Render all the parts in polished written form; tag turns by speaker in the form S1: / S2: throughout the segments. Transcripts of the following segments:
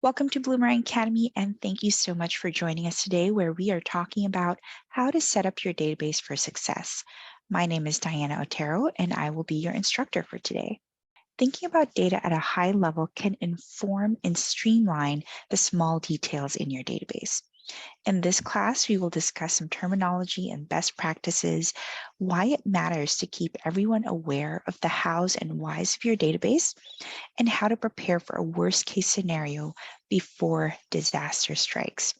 S1: Welcome to Bloomerang Academy, and thank you so much for joining us today, where we are talking about how to set up your database for success. My name is Diana Otero, and I will be your instructor for today. Thinking about data at a high level can inform and streamline the small details in your database. In this class, we will discuss some terminology and best practices, why it matters to keep everyone aware of the hows and whys of your database, and how to prepare for a worst case scenario before disaster strikes.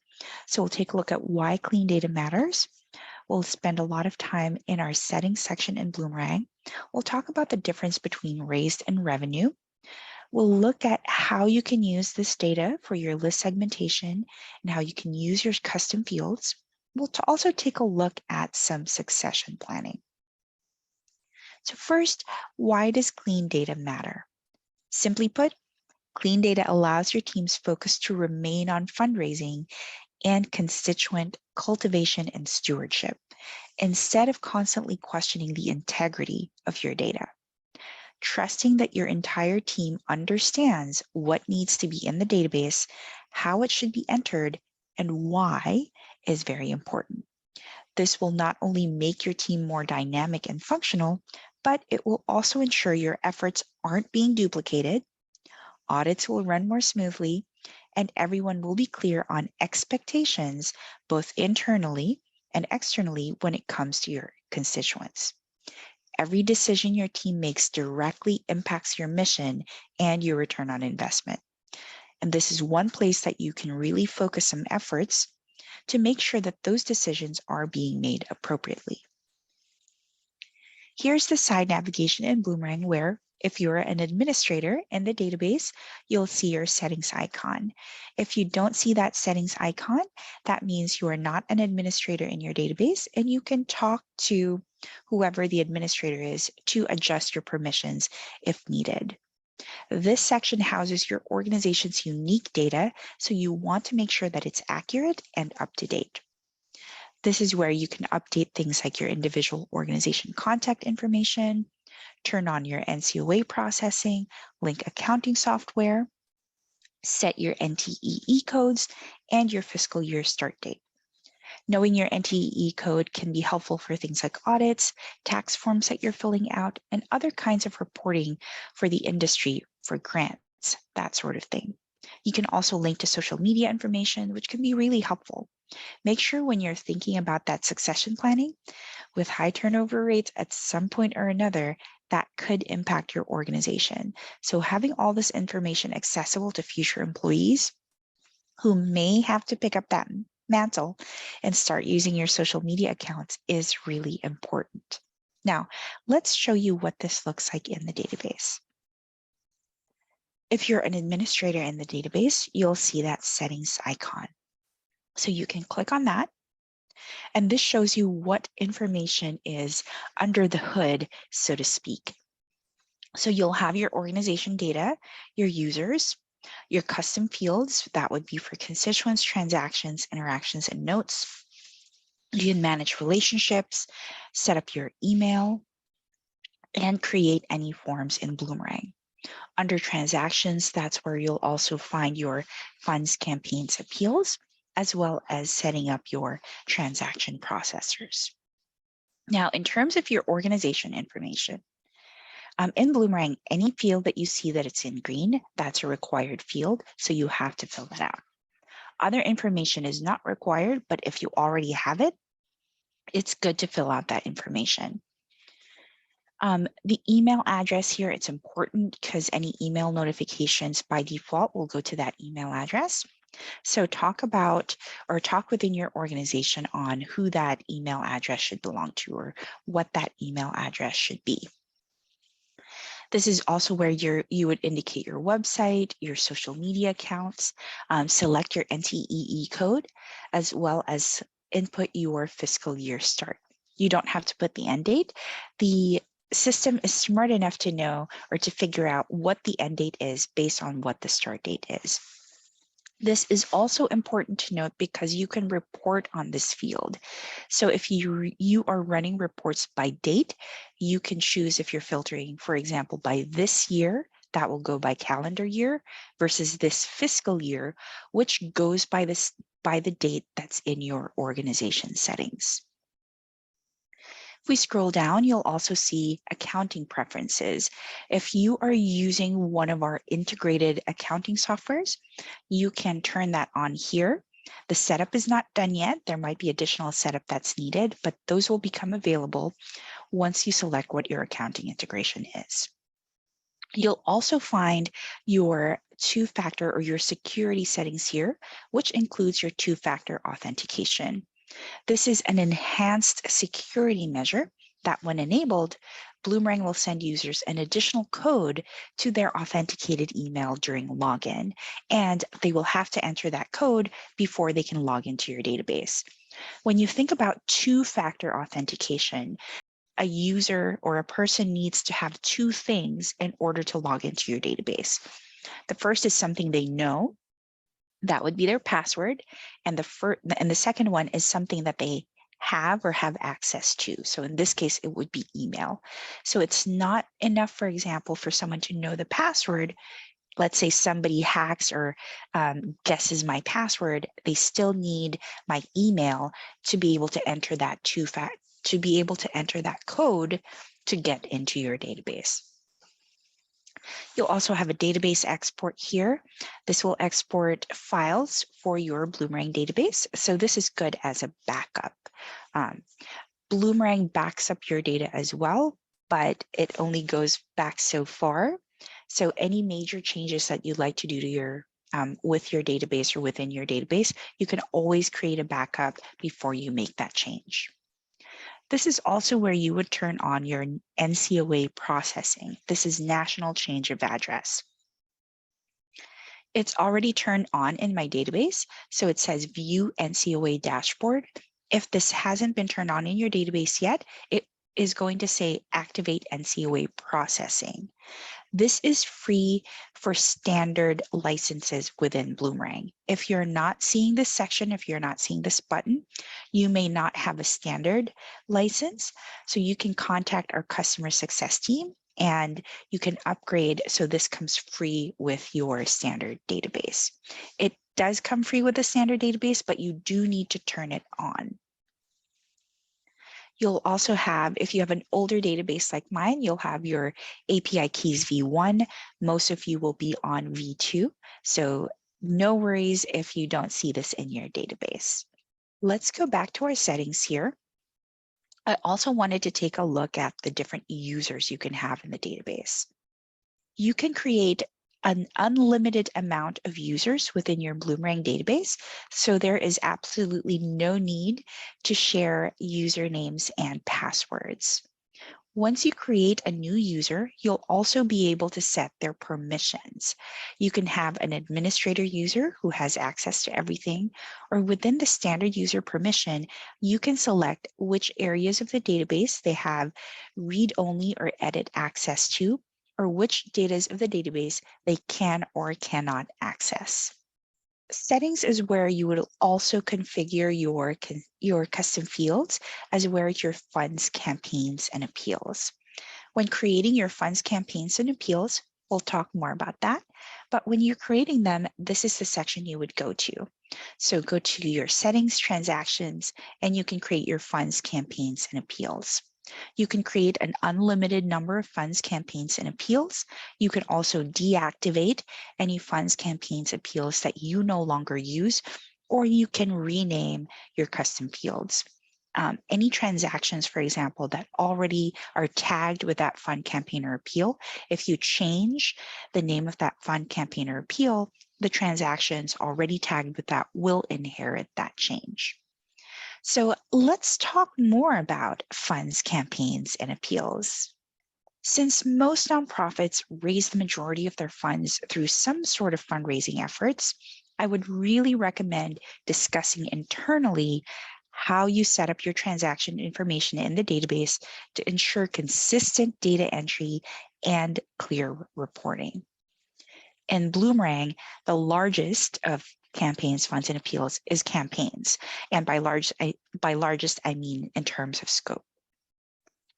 S1: So we'll take a look at why clean data matters. We'll spend a lot of time in our settings section in Bloomerang. We'll talk about the difference between raised and revenue. We'll look at how you can use this data for your list segmentation and how you can use your custom fields. We'll also take a look at some succession planning. So first, why does clean data matter? Simply put, clean data allows your team's focus to remain on fundraising and constituent cultivation and stewardship, instead of constantly questioning the integrity of your data. Trusting that your entire team understands what needs to be in the database, how it should be entered, and why is very important. This will not only make your team more dynamic and functional, but it will also ensure your efforts aren't being duplicated, audits will run more smoothly, and everyone will be clear on expectations, both internally and externally, when it comes to your constituents. Every decision your team makes directly impacts your mission and your return on investment. And this is one place that you can really focus some efforts to make sure that those decisions are being made appropriately. Here's the side navigation in Bloomerang where, if you're an administrator in the database, you'll see your settings icon. If you don't see that settings icon, that means you are not an administrator in your database, and you can talk to whoever the administrator is to adjust your permissions if needed. This section houses your organization's unique data, so you want to make sure that it's accurate and up to date. This is where you can update things like your individual organization contact information, turn on your NCOA processing, link accounting software, set your NTEE codes, and your fiscal year start date. Knowing your NTEE code can be helpful for things like audits, tax forms that you're filling out, and other kinds of reporting for the industry, for grants, that sort of thing. You can also link to social media information, which can be really helpful. Make sure when you're thinking about that succession planning, with high turnover rates at some point or another, that could impact your organization. So having all this information accessible to future employees who may have to pick up that mantle and start using your social media accounts is really important. Now, let's show you what this looks like in the database. If you're an administrator in the database, you'll see that settings icon. So you can click on that, and this shows you what information is under the hood, so to speak. So you'll have your organization data, your users, your custom fields, that would be for constituents, transactions, interactions, and notes. You can manage relationships, set up your email, and create any forms in Bloomerang. Under transactions, that's where you'll also find your funds, campaigns, appeals, as well as setting up your transaction processors. Now, in terms of your organization information, in Bloomerang, any field that you see that it's in green, that's a required field, so you have to fill that out. Other information is not required, but if you already have it, it's good to fill out that information. The email address here, it's important because any email notifications by default will go to that email address. So talk within your organization on who that email address should belong to or what that email address should be. This is also where you would indicate your website, your social media accounts, select your NTEE code, as well as input your fiscal year start. You don't have to put the end date. The system is smart enough to know or to figure out what the end date is based on what the start date is. This is also important to note because you can report on this field. So if you are running reports by date, you can choose if you're filtering, for example, by this year, that will go by calendar year versus this fiscal year, which goes by the date that's in your organization settings. If we scroll down, you'll also see accounting preferences. If you are using one of our integrated accounting softwares, you can turn that on here. The setup is not done yet. There might be additional setup that's needed, but those will become available once you select what your accounting integration is. You'll also find your two-factor or your security settings here, which includes your two-factor authentication. This is an enhanced security measure that, when enabled, Bloomerang will send users an additional code to their authenticated email during login, and they will have to enter that code before they can log into your database. When you think about two-factor authentication, a user or a person needs to have two things in order to log into your database. The first is something they know. That would be their password. And the second one is something that they have or have access to. So in this case, it would be email. So it's not enough, for example, for someone to know the password. Let's say somebody hacks or guesses my password. They still need my email to be able to enter that to be able to enter that code to get into your database. You'll also have a database export here. This will export files for your Bloomerang database. So this is good as a backup. Bloomerang backs up your data as well, but it only goes back so far. So any major changes that you'd like to do to your with your database or within your database, you can always create a backup before you make that change. This is also where you would turn on your NCOA processing. This is National Change of Address. It's already turned on in my database, so it says View NCOA Dashboard. If this hasn't been turned on in your database yet, it is going to say Activate NCOA Processing. This is free for standard licenses within Bloomerang. If you're not seeing this section, if you're not seeing this button, you may not have a standard license. So you can contact our customer success team and you can upgrade so this comes free with your standard database. It does come free with the standard database, but you do need to turn it on. You'll also have, if you have an older database like mine, you'll have your API keys v1. Most of you will be on v2. So no worries if you don't see this in your database. Let's go back to our settings here. I also wanted to take a look at the different users you can have in the database. You can create an unlimited amount of users within your Bloomerang database, so there is absolutely no need to share usernames and passwords. Once you create a new user, you'll also be able to set their permissions. You can have an administrator user who has access to everything, or within the standard user permission, you can select which areas of the database they have read-only or edit access to, or which data of the database they can or cannot access. Settings is where you would also configure your custom fields, as well as your funds, campaigns, and appeals. When creating your funds, campaigns, and appeals, we'll talk more about that. But when you're creating them, this is the section you would go to. So go to your settings, transactions, and you can create your funds, campaigns, and appeals. You can create an unlimited number of funds, campaigns, and appeals. You can also deactivate any funds, campaigns, appeals that you no longer use, or you can rename your custom fields. Any transactions, for example, that already are tagged with that fund, campaign, or appeal, if you change the name of that fund, campaign, or appeal, the transactions already tagged with that will inherit that change. So let's talk more about funds, campaigns, and appeals. Since most nonprofits raise the majority of their funds through some sort of fundraising efforts, I would really recommend discussing internally how you set up your transaction information in the database to ensure consistent data entry and clear reporting. In Bloomerang, the largest of campaigns, funds, and appeals is campaigns. And by largest, I mean in terms of scope.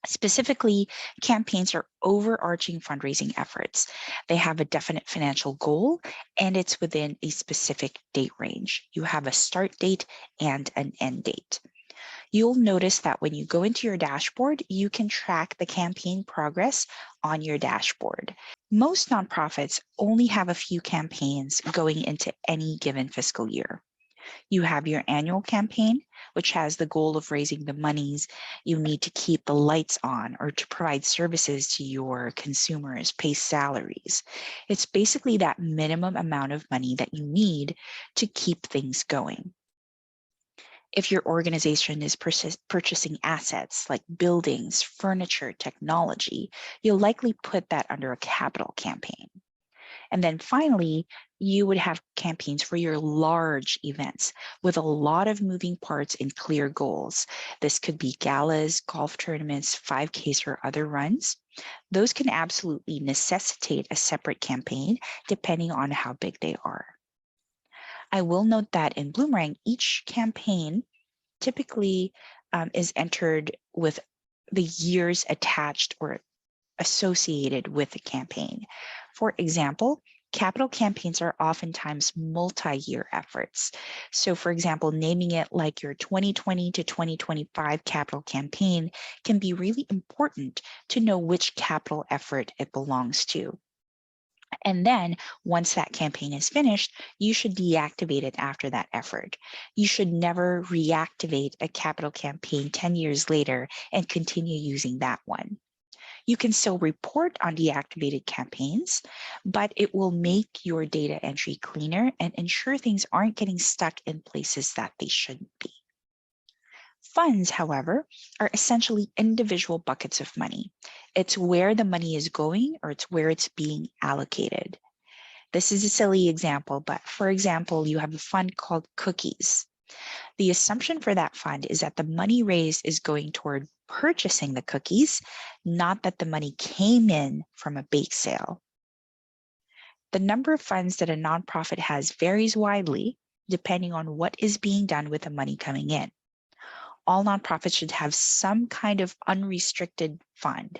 S1: Specifically, campaigns are overarching fundraising efforts. They have a definite financial goal, and it's within a specific date range. You have a start date and an end date. You'll notice that when you go into your dashboard, you can track the campaign progress on your dashboard. Most nonprofits only have a few campaigns going into any given fiscal year. You have your annual campaign, which has the goal of raising the monies you need to keep the lights on or to provide services to your consumers, pay salaries. It's basically that minimum amount of money that you need to keep things going. If your organization is purchasing assets like buildings, furniture, technology, you'll likely put that under a capital campaign. And then finally, you would have campaigns for your large events with a lot of moving parts and clear goals. This could be galas, golf tournaments, 5Ks, or other runs. Those can absolutely necessitate a separate campaign depending on how big they are. I will note that in Bloomerang, each campaign typically is entered with the years attached or associated with the campaign. For example, capital campaigns are oftentimes multi-year efforts. So for example, naming it like your 2020 to 2025 capital campaign can be really important to know which capital effort it belongs to. And then once that campaign is finished, you should deactivate it after that effort. You should never reactivate a capital campaign 10 years later and continue using that one. You can still report on deactivated campaigns, but it will make your data entry cleaner and ensure things aren't getting stuck in places that they shouldn't be. Funds, however, are essentially individual buckets of money. It's where the money is going or it's where it's being allocated. This is a silly example, but for example, you have a fund called Cookies. The assumption for that fund is that the money raised is going toward purchasing the cookies, not that the money came in from a bake sale. The number of funds that a nonprofit has varies widely depending on what is being done with the money coming in. All nonprofits should have some kind of unrestricted fund.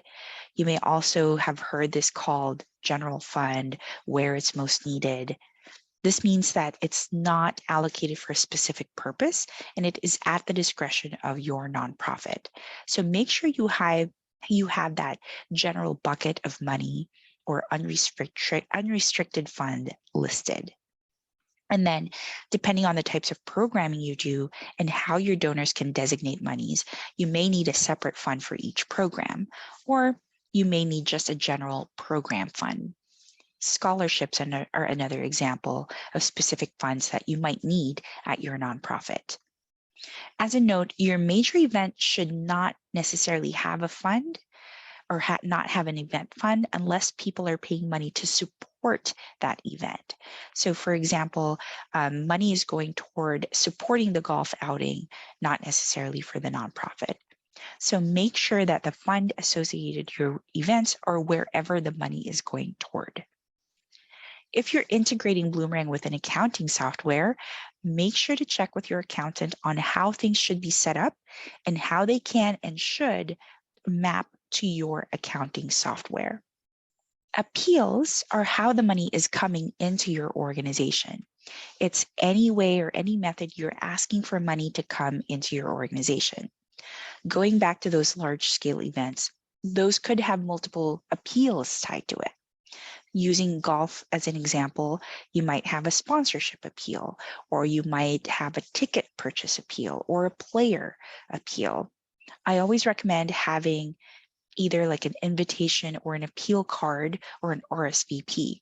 S1: You may also have heard this called general fund, where it's most needed. This means that it's not allocated for a specific purpose and it is at the discretion of your nonprofit. So make sure you have that general bucket of money or unrestricted fund listed. And then depending on the types of programming you do and how your donors can designate monies, you may need a separate fund for each program, or you may need just a general program fund. Scholarships are another example of specific funds that you might need at your nonprofit. As a note, your major event should not necessarily have a fund or not have an event fund unless people are paying money to support that event. So for example, money is going toward supporting the golf outing, not necessarily for the nonprofit. So make sure that the fund associated your events are wherever the money is going toward. If you're integrating Bloomerang with an accounting software, make sure to check with your accountant on how things should be set up and how they can and should map to your accounting software. Appeals are how the money is coming into your organization. It's any way or any method you're asking for money to come into your organization. Going back to those large-scale events, those could have multiple appeals tied to it. Using golf as an example, you might have a sponsorship appeal, or you might have a ticket purchase appeal or a player appeal. I always recommend having either like an invitation or an appeal card or an RSVP.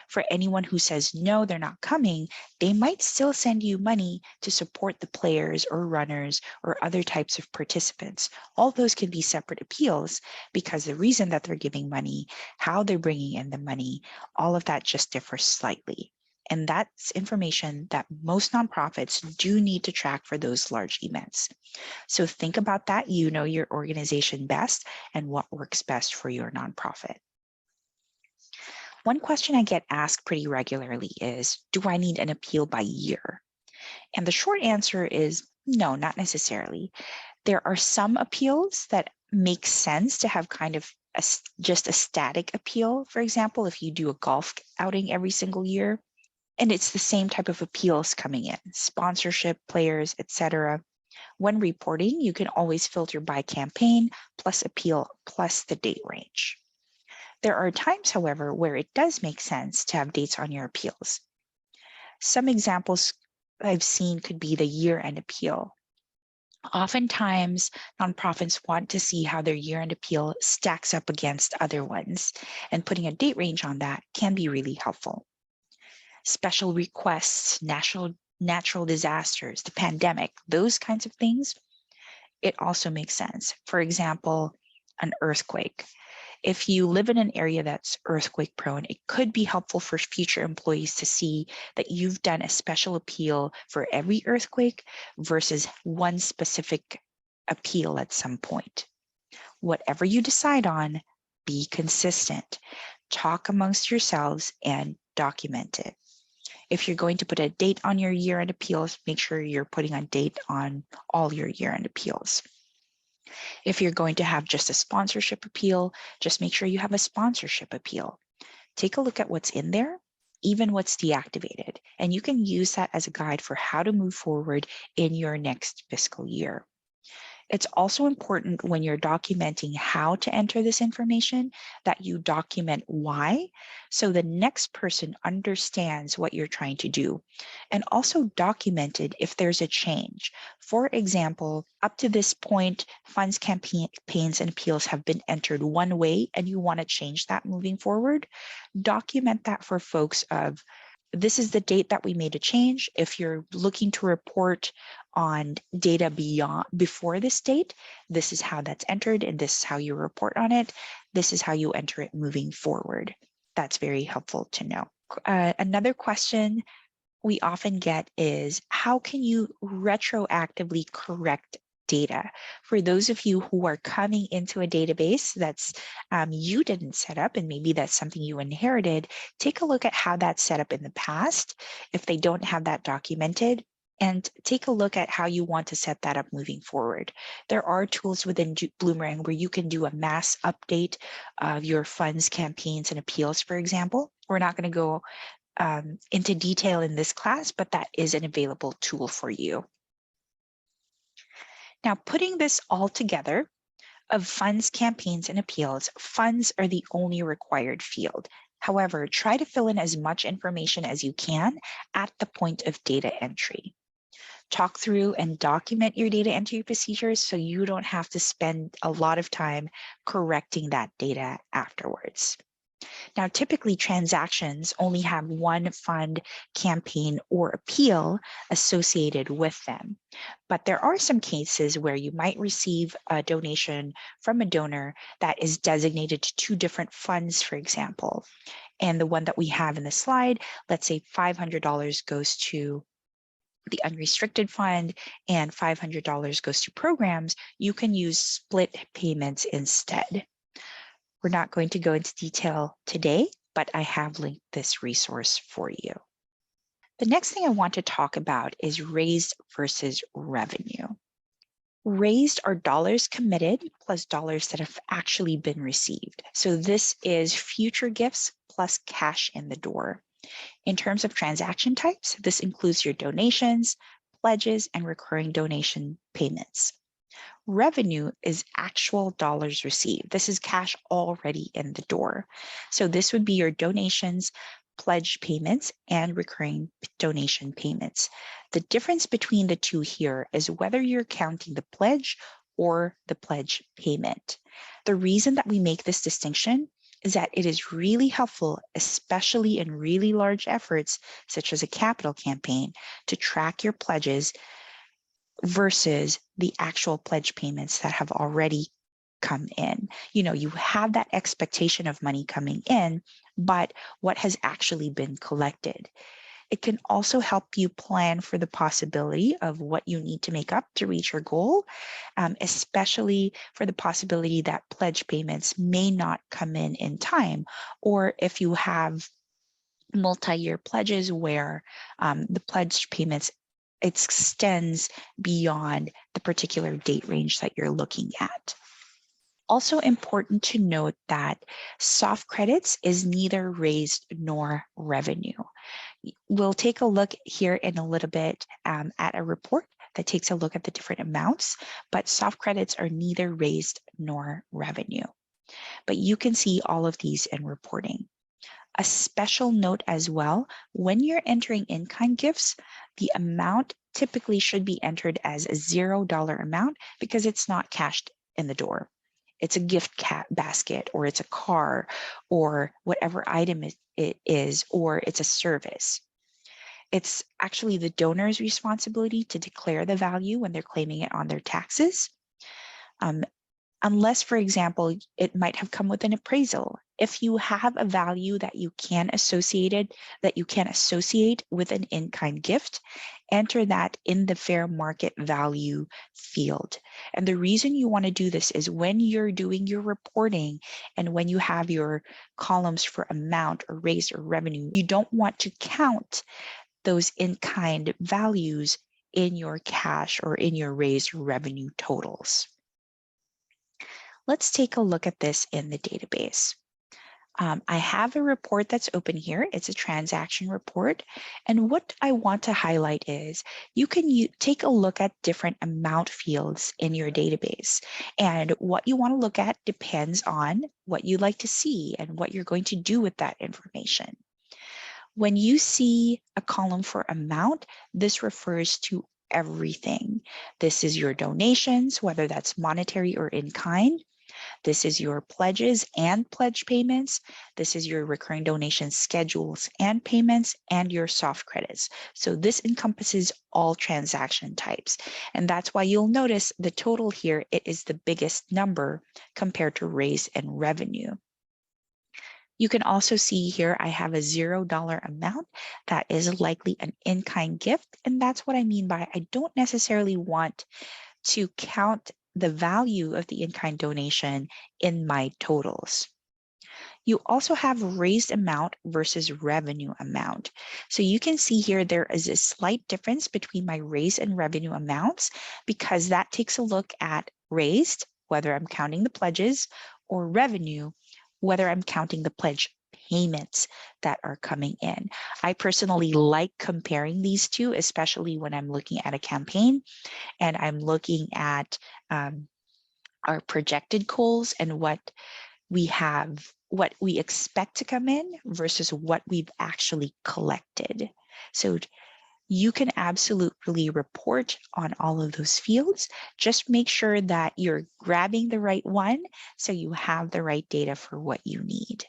S1: For anyone who says no, they're not coming, they might still send you money to support the players or runners or other types of participants. All those can be separate appeals because the reason that they're giving money, how they're bringing in the money, all of that just differs slightly. And that's information that most nonprofits do need to track for those large events. So think about that. You know your organization best and what works best for your nonprofit. One question I get asked pretty regularly is, do I need an appeal by year? And the short answer is no, not necessarily. There are some appeals that makes sense to have kind of just a static appeal. For example, if you do a golf outing every single year, and it's the same type of appeals coming in, sponsorship, players, etc. When reporting, you can always filter by campaign plus appeal plus the date range. There are times, however, where it does make sense to have dates on your appeals. Some examples I've seen could be the year-end appeal. Oftentimes, nonprofits want to see how their year-end appeal stacks up against other ones, and putting a date range on that can be really helpful. Special requests, natural disasters, the pandemic, those kinds of things, it also makes sense. For example, an earthquake. If you live in an area that's earthquake prone, it could be helpful for future employees to see that you've done a special appeal for every earthquake versus one specific appeal at some point. Whatever you decide on, be consistent. Talk amongst yourselves and document it. If you're going to put a date on your year-end appeals, make sure you're putting a date on all your year-end appeals. If you're going to have just a sponsorship appeal, just make sure you have a sponsorship appeal. Take a look at what's in there, even what's deactivated, and you can use that as a guide for how to move forward in your next fiscal year. It's also important when you're documenting how to enter this information that you document why, so the next person understands what you're trying to do, and also document it if there's a change. For example, up to this point, funds, campaigns, and appeals have been entered one way, and you want to change that moving forward. Document that for folks of, this is the date that we made a change. If you're looking to report on data before this date, this is how that's entered, and this is how you report on it. This is how you enter it moving forward. That's very helpful to know. Another question we often get is, how can you retroactively correct data? For those of you who are coming into a database that's you didn't set up, and maybe that's something you inherited, take a look at how that's set up in the past, if they don't have that documented, and take a look at how you want to set that up moving forward. There are tools within Bloomerang where you can do a mass update of your funds, campaigns, and appeals, for example. We're not going to go into detail in this class, but that is an available tool for you. Now, putting this all together of funds, campaigns, and appeals, funds are the only required field. However, try to fill in as much information as you can at the point of data entry. Talk through and document your data entry procedures so you don't have to spend a lot of time correcting that data afterwards. Now, typically transactions only have one fund, campaign, or appeal associated with them. But there are some cases where you might receive a donation from a donor that is designated to two different funds, for example. And the one that we have in the slide, let's say $500 goes to the unrestricted fund and $500 goes to programs, you can use split payments instead. We're not going to go into detail today, but I have linked this resource for you. The next thing I want to talk about is raised versus revenue. Raised are dollars committed plus dollars that have actually been received. So this is future gifts plus cash in the door. In terms of transaction types, this includes your donations, pledges, and recurring donation payments. Revenue is actual dollars received. This is cash already in the door. So this would be your donations, pledge payments, and recurring donation payments. The difference between the two here is whether you're counting the pledge or the pledge payment. The reason that we make this distinction is that it is really helpful, especially in really large efforts, such as a capital campaign, to track your pledges versus the actual pledge payments that have already come in. You know, you have that expectation of money coming in, but what has actually been collected. It can also help you plan for the possibility of what you need to make up to reach your goal, especially for the possibility that pledge payments may not come in time, or if you have multi-year pledges where the pledge payments extends beyond the particular date range that you're looking at. Also important to note that soft credits is neither raised nor revenue. We'll take a look here in a little bit at a report that takes a look at the different amounts, but soft credits are neither raised nor revenue. But you can see all of these in reporting. A special note as well, when you're entering in-kind gifts, the amount typically should be entered as a $0 amount because it's not cashed in the door. It's a gift basket, or it's a car, or whatever item it is, or it's a service. It's actually the donor's responsibility to declare the value when they're claiming it on their taxes. Unless, for example, it might have come with an appraisal. If you have a value that you can associate with an in-kind gift, enter that in the fair market value field. And the reason you want to do this is when you're doing your reporting and when you have your columns for amount or raised or revenue, you don't want to count those in-kind values in your cash or in your raised revenue totals. Let's take a look at this in the database. I have a report that's open here. It's a transaction report. And what I want to highlight is you can take a look at different amount fields in your database. And what you want to look at depends on what you like to see and what you're going to do with that information. When you see a column for amount, this refers to everything. This is your donations, whether that's monetary or in kind. This is your pledges and pledge payments. This is your recurring donation schedules and payments, and your soft credits. So this encompasses all transaction types. And that's why you'll notice the total here, it is the biggest number compared to raise and revenue. You can also see here, I have a $0 amount that is likely an in-kind gift. And that's what I mean by I don't necessarily want to count the value of the in-kind donation in my totals. You also have raised amount versus revenue amount. So you can see here there is a slight difference between my raised and revenue amounts because that takes a look at raised, whether I'm counting the pledges, or revenue, whether I'm counting the pledge payments that are coming in. I personally like comparing these two, especially when I'm looking at a campaign and I'm looking at our projected goals and what we expect to come in versus what we've actually collected. So you can absolutely report on all of those fields. Just make sure that you're grabbing the right one so you have the right data for what you need.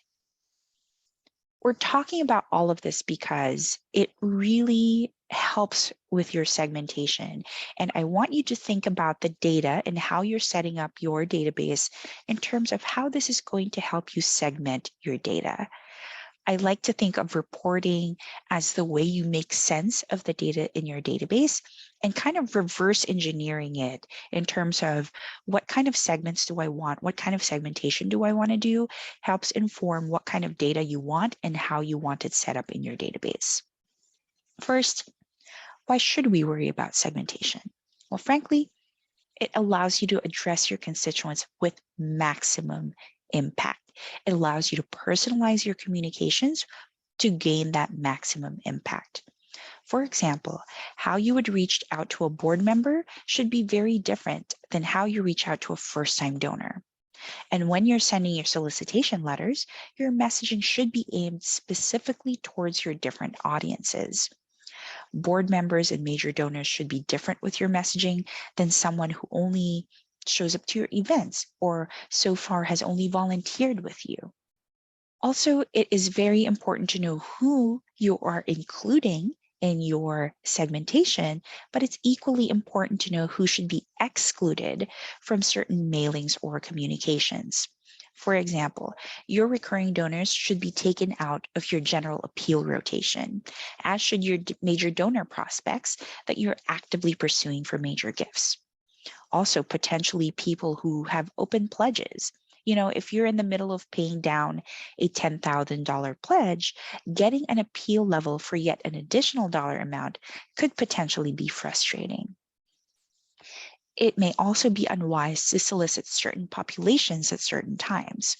S1: We're talking about all of this because it really helps with your segmentation. And I want you to think about the data and how you're setting up your database in terms of how this is going to help you segment your data. I like to think of reporting as the way you make sense of the data in your database and kind of reverse engineering it in terms of what kind of segments do I want, what kind of segmentation do I want to do, helps inform what kind of data you want and how you want it set up in your database. First, why should we worry about segmentation? Well, frankly, it allows you to address your constituents with maximum impact. It allows you to personalize your communications to gain that maximum impact. For example, how you would reach out to a board member should be very different than how you reach out to a first-time donor. And when you're sending your solicitation letters, your messaging should be aimed specifically towards your different audiences. Board members and major donors should be different with your messaging than someone who only shows up to your events or so far has only volunteered with you. Also, it is very important to know who you are including in your segmentation, but it's equally important to know who should be excluded from certain mailings or communications. For example, your recurring donors should be taken out of your general appeal rotation, as should your major donor prospects that you're actively pursuing for major gifts. Also, potentially people who have open pledges. You know, if you're in the middle of paying down a $10,000 pledge, getting an appeal level for yet an additional dollar amount could potentially be frustrating. It may also be unwise to solicit certain populations at certain times.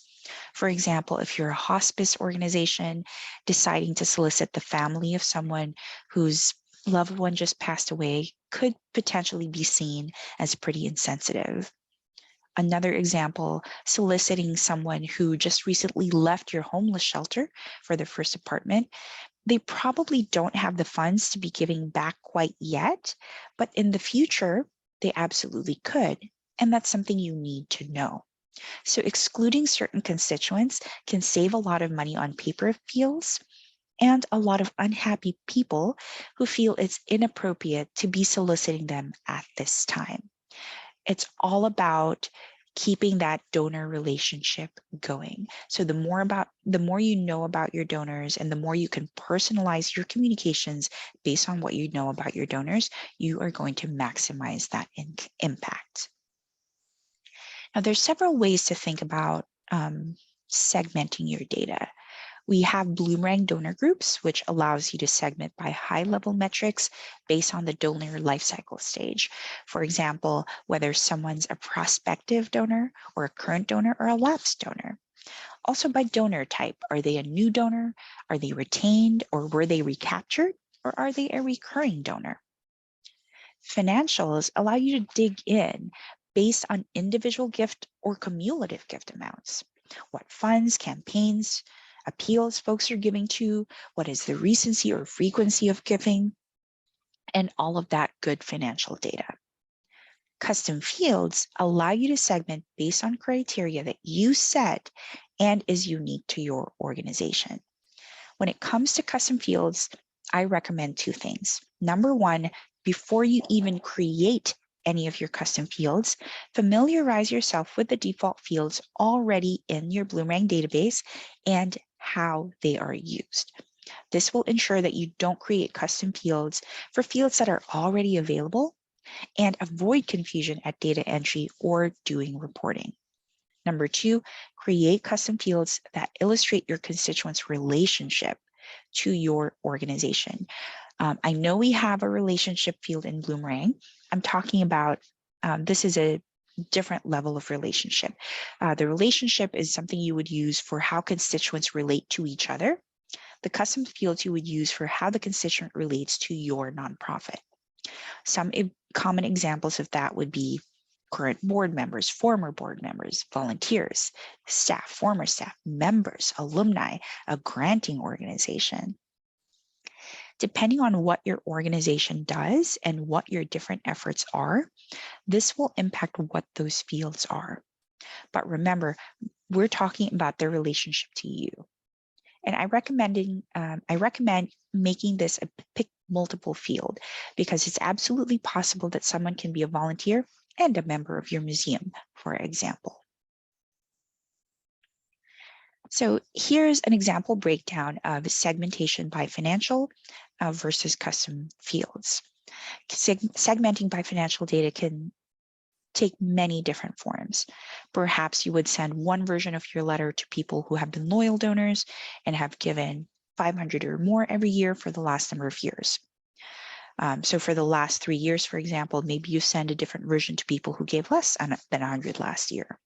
S1: For example, if you're a hospice organization deciding to solicit the family of someone whose loved one just passed away could potentially be seen as pretty insensitive. Another example, soliciting someone who just recently left your homeless shelter for their first apartment. They probably don't have the funds to be giving back quite yet, but in the future, they absolutely could. And that's something you need to know. So excluding certain constituents can save a lot of money on paper appeals and a lot of unhappy people who feel it's inappropriate to be soliciting them at this time. It's all about keeping that donor relationship going. So the more you know about your donors and the more you can personalize your communications based on what you know about your donors, you are going to maximize that impact. Now, there's several ways to think about segmenting your data. We have Bloomerang donor groups, which allows you to segment by high-level metrics based on the donor lifecycle stage. For example, whether someone's a prospective donor or a current donor or a lapsed donor. Also by donor type, are they a new donor? Are they retained or were they recaptured? Or are they a recurring donor? Financials allow you to dig in based on individual gift or cumulative gift amounts. What funds, campaigns, appeals folks are giving to, what is the recency or frequency of giving, and all of that good financial data. Custom fields allow you to segment based on criteria that you set and is unique to your organization. When it comes to custom fields, I recommend two things. Number one, before you even create any of your custom fields, familiarize yourself with the default fields already in your Bloomerang database and how they are used. This will ensure that you don't create custom fields for fields that are already available and avoid confusion at data entry or doing reporting. Number two, create custom fields that illustrate your constituents' relationship to your organization. I know we have a relationship field in Bloomerang. I'm talking about, this is a different level of relationship. The relationship is something you would use for how constituents relate to each other. The custom fields you would use for how the constituent relates to your nonprofit. Some common examples of that would be current board members, former board members, volunteers, staff, former staff, members, alumni, a granting organization. Depending on what your organization does and what your different efforts are, this will impact what those fields are. But remember, we're talking about their relationship to you. And I recommend making this a pick multiple field because it's absolutely possible that someone can be a volunteer and a member of your museum, for example. So here's an example breakdown of segmentation by financial versus custom fields. Segmenting by financial data can take many different forms. Perhaps you would send one version of your letter to people who have been loyal donors and have given 500 or more every year for the last number of years. So for the last 3 years, for example, maybe you send a different version to people who gave less than 100 last year.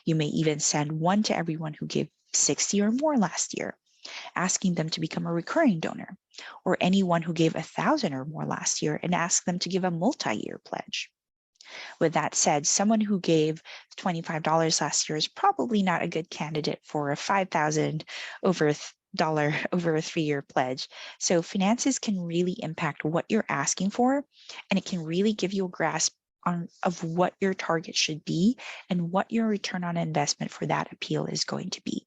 S1: You may even send one to everyone who gave 60 or more last year, asking them to become a recurring donor, or anyone who gave 1,000 or more last year and ask them to give a multi-year pledge. With that said, someone who gave $25 last year is probably not a good candidate for a $5,000 over a 3-year pledge. So finances can really impact what you're asking for, and it can really give you a grasp of what your target should be and what your return on investment for that appeal is going to be.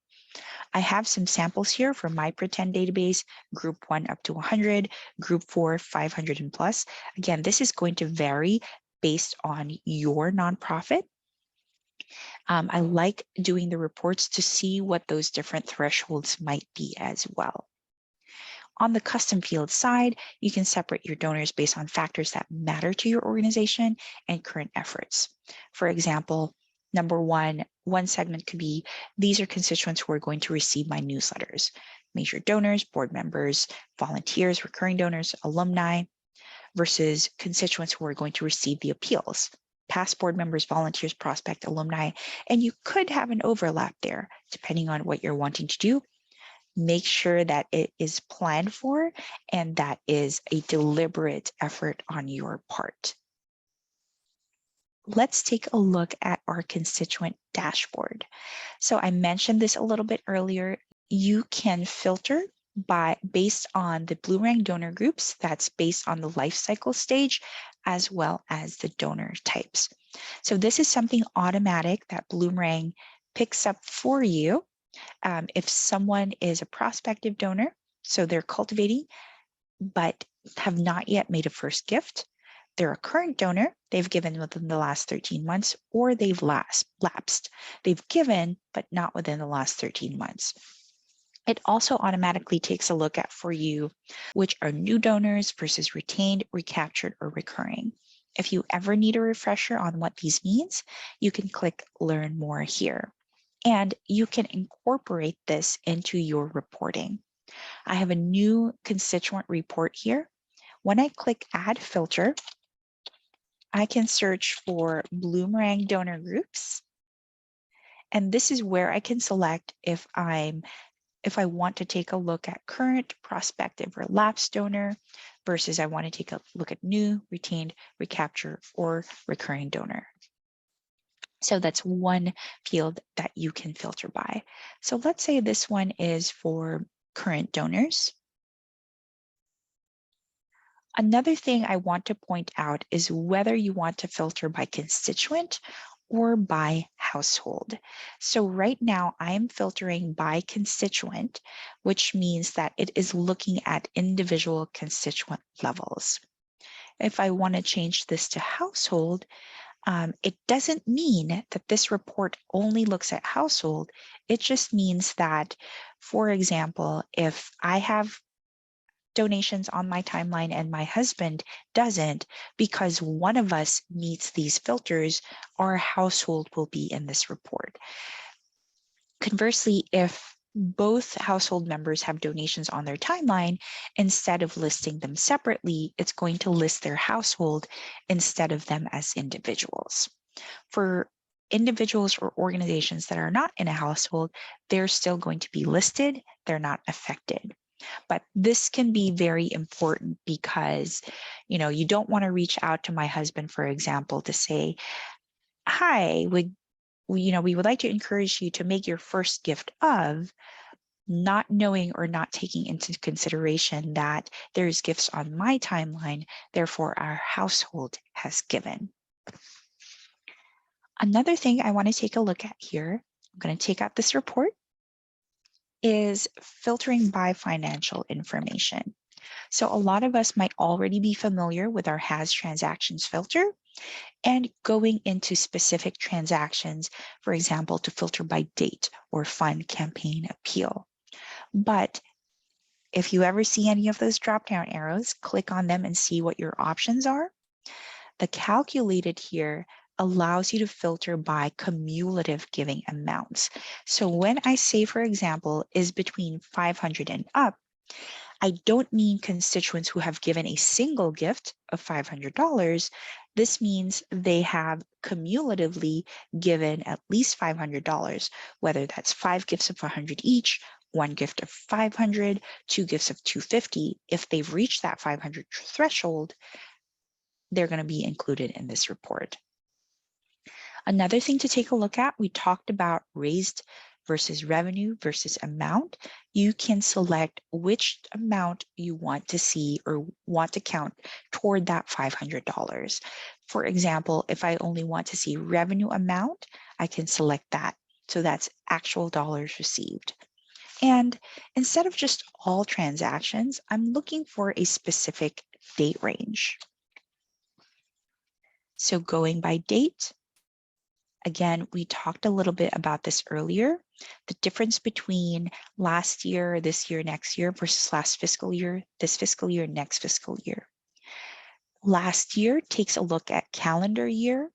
S1: I have some samples here from my pretend database, group 1 up to 100, group 4, 500 and plus. Again, this is going to vary based on your nonprofit. I like doing the reports to see what those different thresholds might be as well. On the custom field side, you can separate your donors based on factors that matter to your organization and current efforts. For example, number one segment could be, these are constituents who are going to receive my newsletters. Major donors, board members, volunteers, recurring donors, alumni, versus constituents who are going to receive the appeals. past board members, volunteers, prospect, alumni, and you could have an overlap there depending on what you're wanting to do. Make sure that it is planned for and that is a deliberate effort on your part. Let's take a look at our constituent dashboard. So I mentioned this a little bit earlier. You can filter based on the Bloomerang donor groups. That's based on the life cycle stage, as well as the donor types. So this is something automatic that Bloomerang picks up for you. If someone is a prospective donor, so they're cultivating, but have not yet made a first gift, they're a current donor, they've given within the last 13 months, or they've lapsed. They've given, but not within the last 13 months. It also automatically takes a look at for you which are new donors versus retained, recaptured, or recurring. If you ever need a refresher on what these means, you can click Learn More here. And you can incorporate this into your reporting. I have a new constituent report here. When I click Add Filter, I can search for Bloomerang donor groups. And this is where I can select if I want to take a look at current, prospective, or lapsed donor versus I want to take a look at new, retained, recapture, or recurring donor. So that's one field that you can filter by. So let's say this one is for current donors. Another thing I want to point out is whether you want to filter by constituent or by household. So right now I'm filtering by constituent, which means that it is looking at individual constituent levels. If I want to change this to household, it doesn't mean that this report only looks at household. It just means that, for example, if I have donations on my timeline and my husband doesn't, because one of us meets these filters, our household will be in this report. Conversely, if both household members have donations on their timeline, instead of listing them separately, it's going to list their household instead of them as individuals. For individuals or organizations that are not in a household, they're still going to be listed. They're not affected. But this can be very important because, you don't want to reach out to my husband, for example, to say, hi, we would like to encourage you to make your first gift of, not knowing or not taking into consideration that there's gifts on my timeline, therefore our household has given. Another thing I want to take a look at here, I'm going to take out this report, is filtering by financial information. So a lot of us might already be familiar with our Has Transactions filter and going into specific transactions, for example, to filter by date or fund campaign appeal. But if you ever see any of those drop-down arrows, click on them and see what your options are. The calculated here allows you to filter by cumulative giving amounts. So when I say, for example, is between 500 and up, I don't mean constituents who have given a single gift of $500. This means they have cumulatively given at least $500, whether that's 5 gifts of 100 each, 1 gift of 500, 2 gifts of 250. If they've reached that 500 threshold, they're going to be included in this report. Another thing to take a look at, we talked about raised versus revenue versus amount. You can select which amount you want to see or want to count toward that $500. For example, if I only want to see revenue amount, I can select that. So that's actual dollars received. And instead of just all transactions, I'm looking for a specific date range. So going by date, again, we talked a little bit about this earlier, the difference between last year, this year, next year versus last fiscal year, this fiscal year, next fiscal year. Last year takes a look at calendar year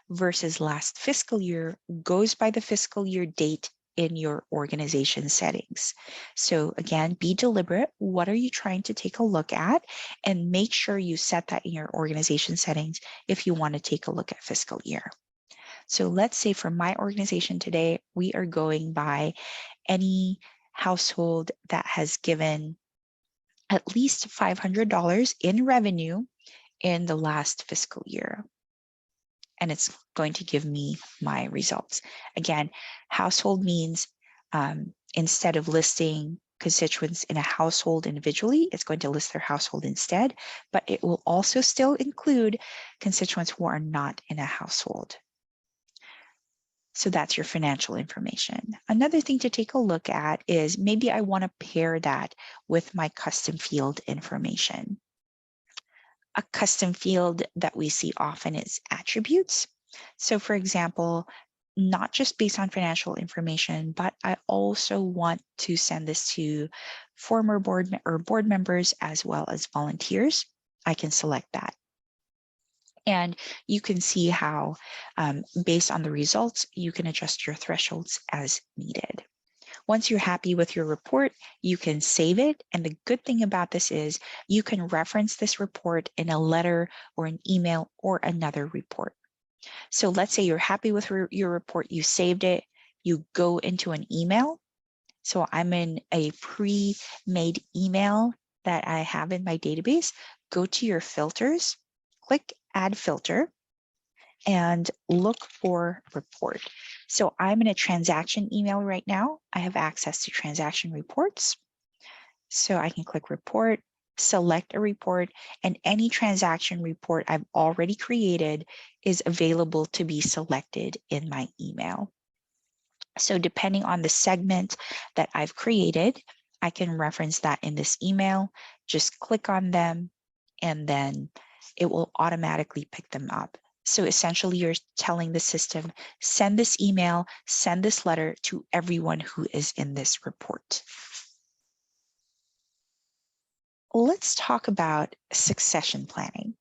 S1: versus last fiscal year, goes by the fiscal year date in your organization settings. So again, be deliberate. What are you trying to take a look at? And make sure you set that in your organization settings if you want to take a look at fiscal year. So let's say for my organization today, we are going by any household that has given at least $500 in revenue in the last fiscal year. And it's going to give me my results. Again, household means instead of listing constituents in a household individually, it's going to list their household instead, but it will also still include constituents who are not in a household. So that's your financial information. Another thing to take a look at is maybe I want to pair that with my custom field information. A custom field that we see often is attributes. So for example, not just based on financial information, but I also want to send this to former board members as well as volunteers. I can select that. And you can see how, based on the results, you can adjust your thresholds as needed. Once you're happy with your report, you can save it. And the good thing about this is you can reference this report in a letter or an email or another report. So let's say you're happy with your report, you saved it, you go into an email. So I'm in a pre-made email that I have in my database. Go to your filters, click Add Filter, and look for report. So I'm in a transaction email right now. I have access to transaction reports. So I can click report, select a report, and any transaction report I've already created is available to be selected in my email. So depending on the segment that I've created, I can reference that in this email, just click on them, and then it will automatically pick them up. So essentially you're telling the system, send this email, send this letter to everyone who is in this report. Let's talk about succession planning.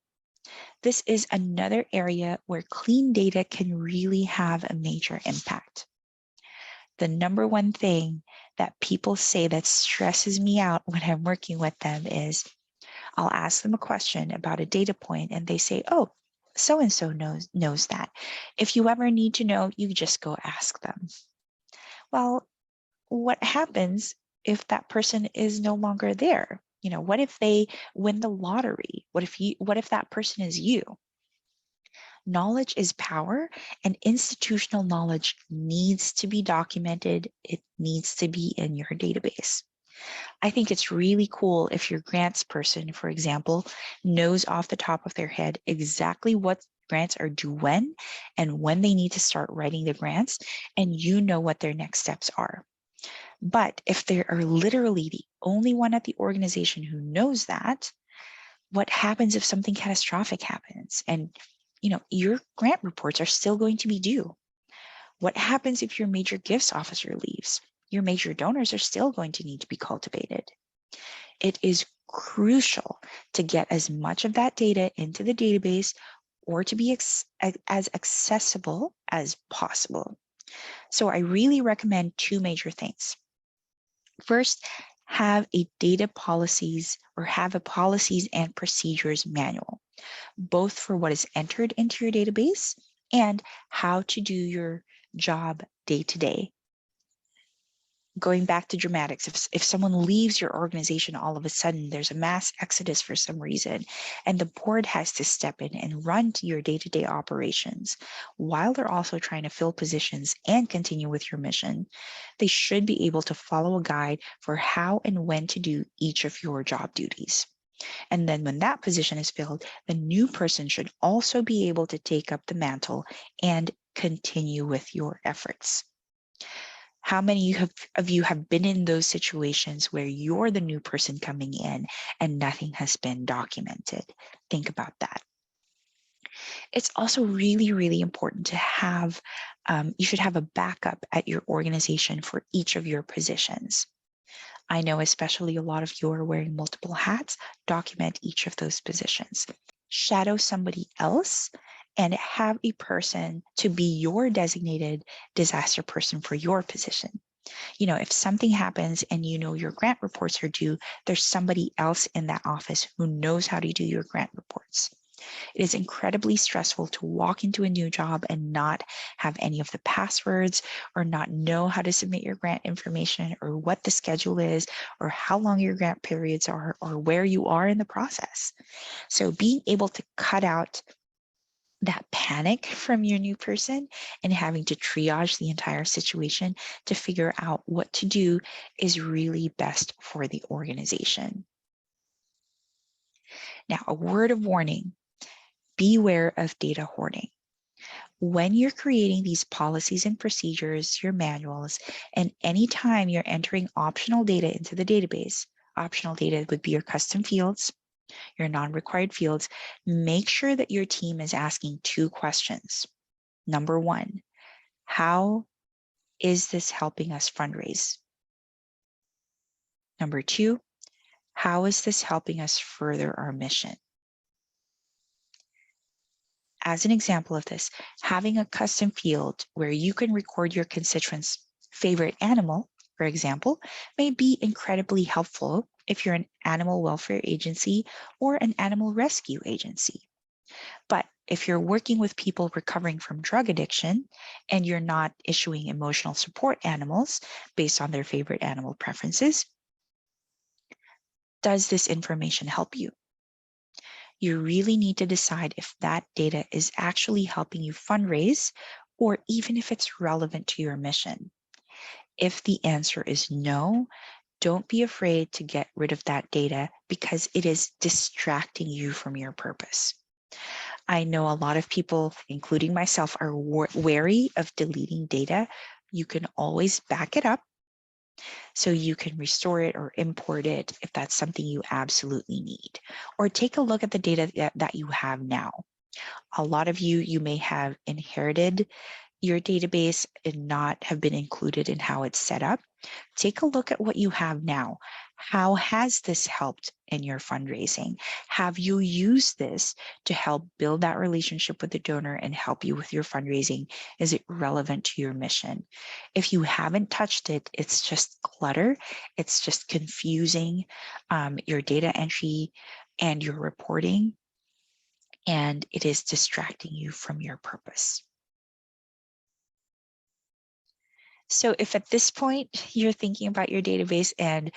S1: This is another area where clean data can really have a major impact. The number one thing that people say that stresses me out when I'm working with them is I'll ask them a question about a data point and they say, oh, so-and-so knows that. If you ever need to know, you just go ask them. Well, what happens if that person is no longer there? You know, what if they win the lottery? What if that person is you? Knowledge is power, and institutional knowledge needs to be documented. It needs to be in your database. I think it's really cool if your grants person, for example, knows off the top of their head exactly what grants are due when and when they need to start writing the grants, and you know what their next steps are. But if they are literally the only one at the organization who knows that, what happens if something catastrophic happens and your grant reports are still going to be due? What happens if your major gifts officer leaves? Your major donors are still going to need to be cultivated. It is crucial to get as much of that data into the database or to be as accessible as possible. So I really recommend two major things. First, have a policies and procedures manual, both for what is entered into your database and how to do your job day to day. Going back to dramatics, if someone leaves your organization all of a sudden, there's a mass exodus for some reason, and the board has to step in and run to your day-to-day operations while they're also trying to fill positions and continue with your mission, they should be able to follow a guide for how and when to do each of your job duties. And then when that position is filled, the new person should also be able to take up the mantle and continue with your efforts. How many of you have been in those situations where you're the new person coming in and nothing has been documented? Think about that. It's also really, really important to have, you should have a backup at your organization for each of your positions. I know especially a lot of you are wearing multiple hats. Document each of those positions. Shadow somebody else and have a person to be your designated disaster person for your position. If something happens and your grant reports are due, there's somebody else in that office who knows how to do your grant reports. It is incredibly stressful to walk into a new job and not have any of the passwords or not know how to submit your grant information or what the schedule is or how long your grant periods are or where you are in the process. So being able to cut out that panic from your new person and having to triage the entire situation to figure out what to do is really best for the organization. Now, a word of warning: beware of data hoarding. When you're creating these policies and procedures, your manuals, and anytime you're entering optional data into the database, optional data would be your custom fields, your non-required fields, make sure that your team is asking 2 questions. Number 1, how is this helping us fundraise? Number 2, how is this helping us further our mission? As an example of this, having a custom field where you can record your constituents' favorite animal, for example, may be incredibly helpful if you're an animal welfare agency or an animal rescue agency. But if you're working with people recovering from drug addiction and you're not issuing emotional support animals based on their favorite animal preferences, does this information help you? You really need to decide if that data is actually helping you fundraise or even if it's relevant to your mission. If the answer is no, don't be afraid to get rid of that data because it is distracting you from your purpose. I know a lot of people, including myself, are wary of deleting data. You can always back it up so you can restore it or import it if that's something you absolutely need. Or take a look at the data that you have now. A lot of you may have inherited your database and not have been included in how it's set up. Take a look at what you have now. How has this helped in your fundraising? Have you used this to help build that relationship with the donor and help you with your fundraising? Is it relevant to your mission? If you haven't touched it, it's just clutter. It's just confusing your data entry and your reporting, and it is distracting you from your purpose. So if at this point you're thinking about your database and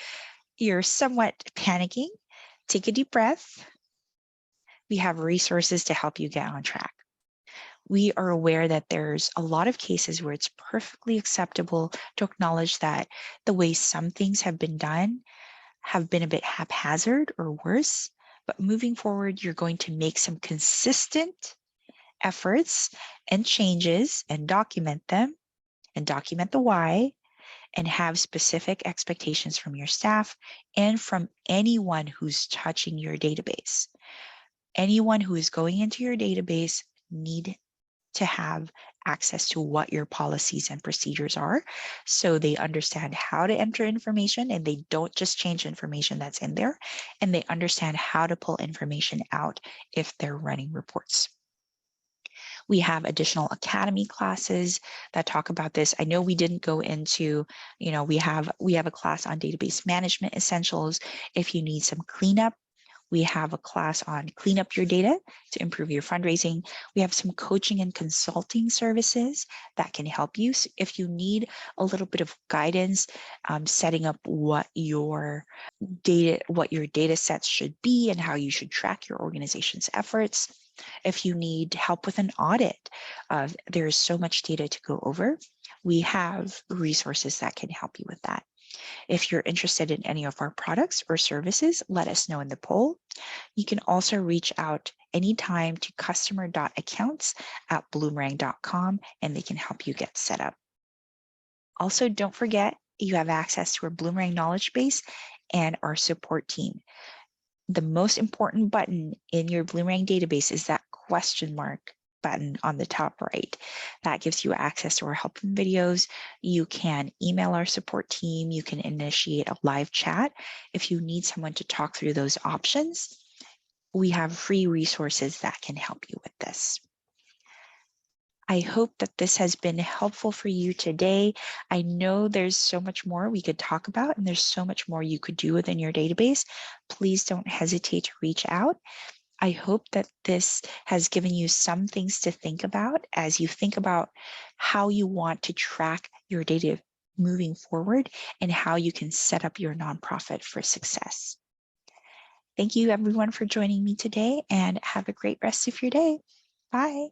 S1: you're somewhat panicking, take a deep breath. We have resources to help you get on track. We are aware that there's a lot of cases where it's perfectly acceptable to acknowledge that the way some things have been done have been a bit haphazard or worse. But moving forward, you're going to make some consistent efforts and changes and document them and document the why, and have specific expectations from your staff and from anyone who's touching your database. Anyone who is going into your database need to have access to what your policies and procedures are so they understand how to enter information and they don't just change information that's in there, and they understand how to pull information out if they're running reports. We have additional academy classes that talk about this. I know we didn't go into, we have a class on database management essentials. If you need some cleanup, we have a class on clean up your data to improve your fundraising. We have some coaching and consulting services that can help you. So if you need a little bit of guidance, setting up what your data sets should be and how you should track your organization's efforts. If you need help with an audit, there is so much data to go over. We have resources that can help you with that. If you're interested in any of our products or services, let us know in the poll. You can also reach out anytime to customer.accounts@bloomerang.com and they can help you get set up. Also, don't forget you have access to our Bloomerang knowledge base and our support team. The most important button in your Bloomerang database is that question mark button on the top right. That gives you access to our help videos. You can email our support team. You can initiate a live chat. If you need someone to talk through those options, we have free resources that can help you with this. I hope that this has been helpful for you today. I know there's so much more we could talk about, and there's so much more you could do within your database. Please don't hesitate to reach out. I hope that this has given you some things to think about as you think about how you want to track your data moving forward and how you can set up your nonprofit for success. Thank you everyone for joining me today, and have a great rest of your day. Bye.